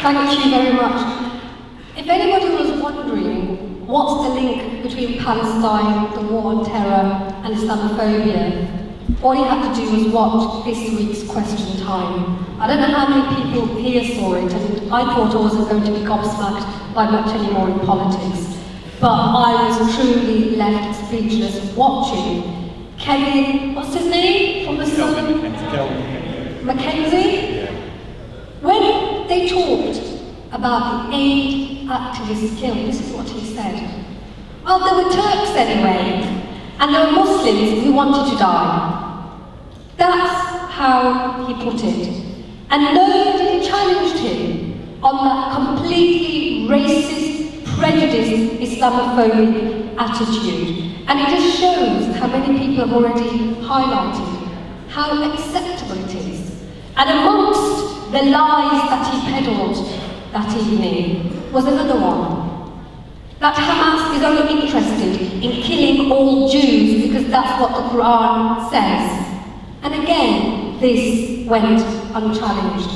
Thank you very much. If anybody was wondering what's the link between Palestine, the war on terror, and Islamophobia, all you had to do was watch this week's Question Time. I don't know how many people here saw it, and I thought I wasn't going to be gobsmacked by much anymore in politics. But I was truly left speechless watching Kevin, what's his name? From the Sun? Mackenzie? Yeah. When they talked about the 8 activists killed, this is what he said. Well, there were Turks anyway, and there were Muslims who wanted to die. That's how he put it. And nobody challenged him on that completely racist, prejudiced, Islamophobic attitude. And it just shows how many people have already highlighted how acceptable it is. And amongst the lies that he peddled that evening was another one. That Hamas is only interested in killing all Jews because that's what the Quran says. And again, this went unchallenged.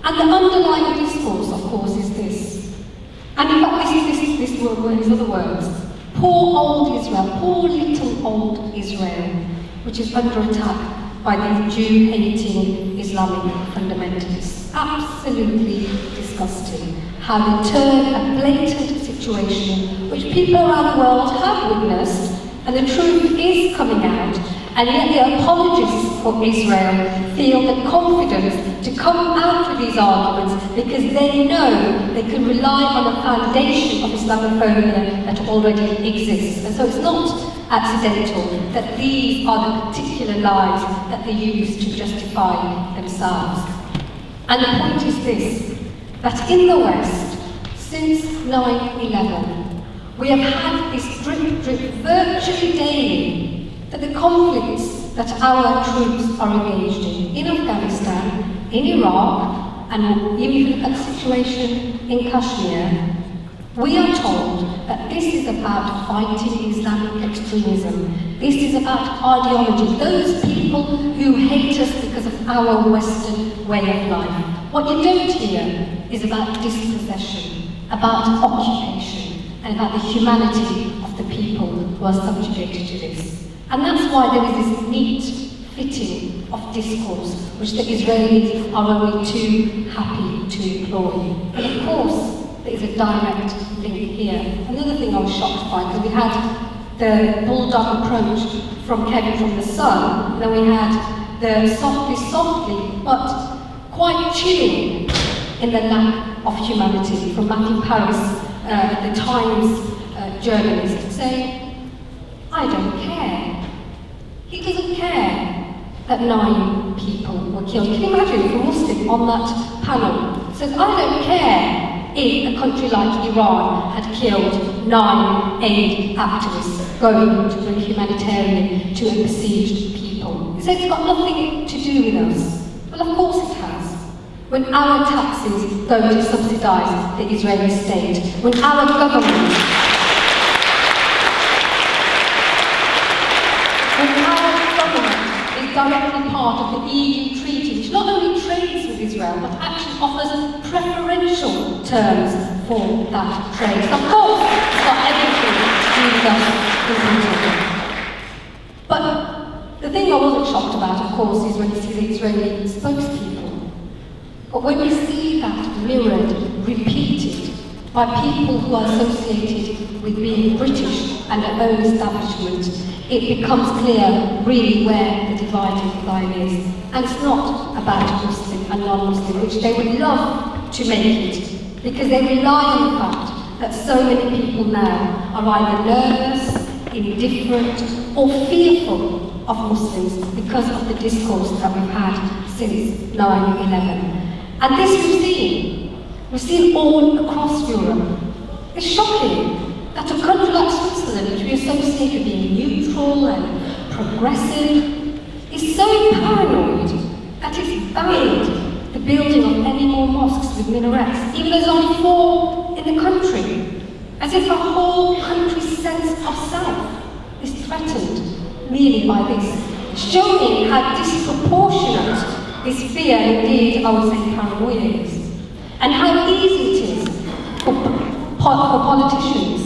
And the underlying discourse, of course, is this. And in fact, this were his other words. Poor old Israel, poor little old Israel, which is under attack by these Jew-hating Islamic fundamentalists. Absolutely disgusting. How they turn a blatant situation which people around the world have witnessed, and the truth is coming out, and yet the apologists for Israel feel the confidence to come out with these arguments because they know they can rely on a foundation of Islamophobia that already exists. And so it's not accidental that these are the particular lies that they use to justify themselves. And the point is this, that in the West, since 9/11, we have had this drip virtually daily that the conflicts that our troops are engaged in Afghanistan, in Iraq, and even if you look at the situation in Kashmir, we are told that this is about fighting Islamic extremism. This is about ideology. Those people who hate us because of our Western way of life. What you don't hear is about dispossession, about occupation, and about the humanity of the people who are subjugated to this. And that's why there is this neat fitting of discourse, which the Israelis are only too happy to employ. And of course, there is a direct link here. Another thing I was shocked by, because we had the bulldog approach from Kevin from the Sun, then we had the softly, but quite chilling in the lack of humanity from Matthew Paris, the Times journalist, saying, I don't care. He doesn't care that 9 people were killed. Can you imagine if a Muslim on that panel says, I don't care if a country like Iran had killed 9 aid activists going to bring humanitarian to a besieged people. He said it's got nothing to do with us. Well, of course it has. When our taxes go to subsidise the Israeli state, when our government is directly part of the EU treaty, which not only trades with Israel, but actually offers preferential terms for that trade. So of course, it's got everything to do with us. But the thing I wasn't shocked about, of course, is when you see the Israeli spokespeople. But when you see that mirrored, repeated, by people who are associated with being British and their own establishment, it becomes clear really where the dividing line is. And it's not about Muslim and non-Muslim, which they would love to make it, because they rely on the fact that so many people now are either nervous, indifferent, or fearful of Muslims because of the discourse that we've had since 9/11. And this we've seen all across Europe. It's shocking that a country like Switzerland, which we associate with being neutral and progressive, is so paranoid that it's banned the building of any more mosques with minarets, even though there's only 4 in the country, as if a whole country's sense of self is threatened merely by this, showing how disproportionate this fear, indeed I would say paranoia is. and how easy it is for politicians,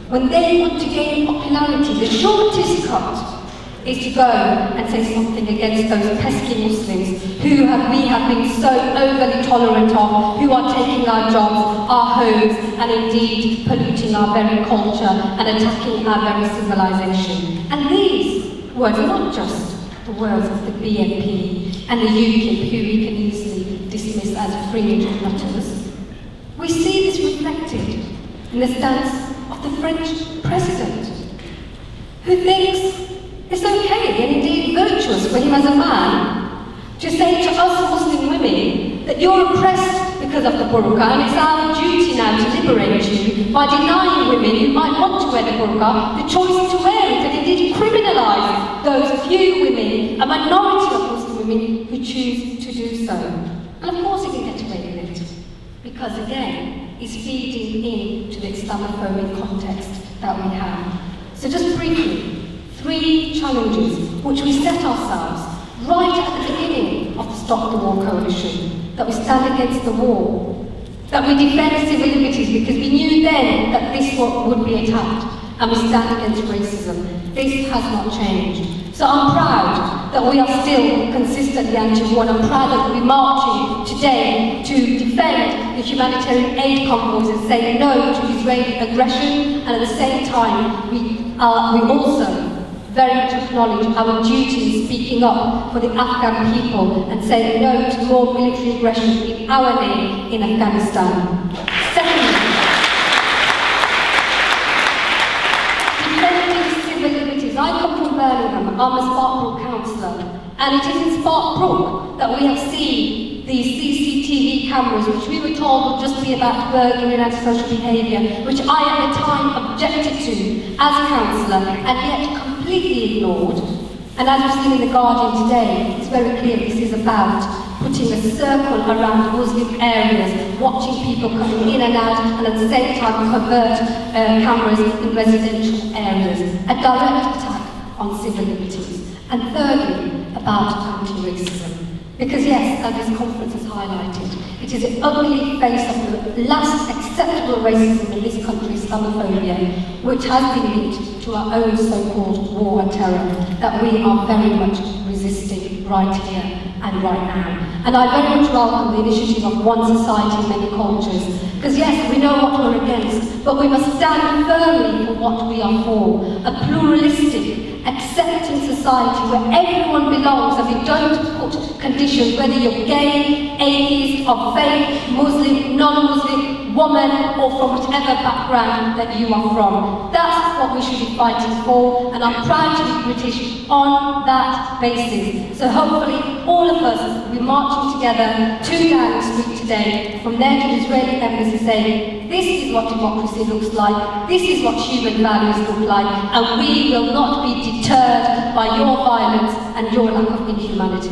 when they want to gain popularity, the shortest cut is to go and say something against those pesky Muslims who we have been so overly tolerant of, who are taking our jobs, our homes, and indeed polluting our very culture and attacking our very civilization. And these words are not just the words of the BNP and the UKIP, who we can easily dismiss as fringe nutters. We see this reflected in the stance of the French president, who thinks it's okay and indeed virtuous for him as a man to say to us Muslim women that you're oppressed because of the burqa, and it's our duty now to liberate you by denying women who might want to wear the burqa the choice to wear it, and indeed criminalise those few women, a minority of Muslim women, who choose to do so. And of course he can get away with it, because again, it's feeding into the Islamophobic context that we have. So just briefly, 3 challenges which we set ourselves right at the beginning of the Stop the War Coalition: that we stand against the war, that we defend civil liberties because we knew then that this would be attacked, and we stand against racism. This has not changed. So I'm proud that we are still consistently anti-war, and I'm proud that we're marching today to defend the humanitarian aid convoys and say no to Israeli aggression, and at the same time we also very much acknowledge our duty in speaking up for the Afghan people and saying no to more military aggression in our name in Afghanistan. Secondly, defending civil liberties. I come from Birmingham, I'm a Sparkbrook councillor, and it is in Sparkbrook that we have seen these CCTV cameras, which we were told would just be about burglary and antisocial behaviour, which I at the time objected to as councillor, and yet completely ignored. And as we've seen in The Guardian today, it's very clear this is about putting a circle around Muslim areas, watching people coming in and out, and at the same time covert cameras in residential areas. A direct attack on civil liberties. And thirdly, about anti-racism. Because yes, as this conference has highlighted, it is the ugly face of the last acceptable racism in this country, Islamophobia, which has been linked to our own so-called war on terror, that we are very much resisting right here and right now. And I very much welcome the initiative of One Society, Many Cultures, because yes, we know what we're against, but we must stand firmly for what we are for, a pluralistic, accepting society where everyone belongs, and we don't put conditions, whether you're gay, atheist, of faith, Muslim, non-Muslim, woman, or from whichever background that you are from. That's what we should be fighting for, and I'm proud to be British on that basis. So hopefully all of us will be marching together to Downing Street today, from there to the Israeli embassy, saying this is what democracy looks like, this is what human values look like, and we will not be deterred by your violence and your lack of inhumanity.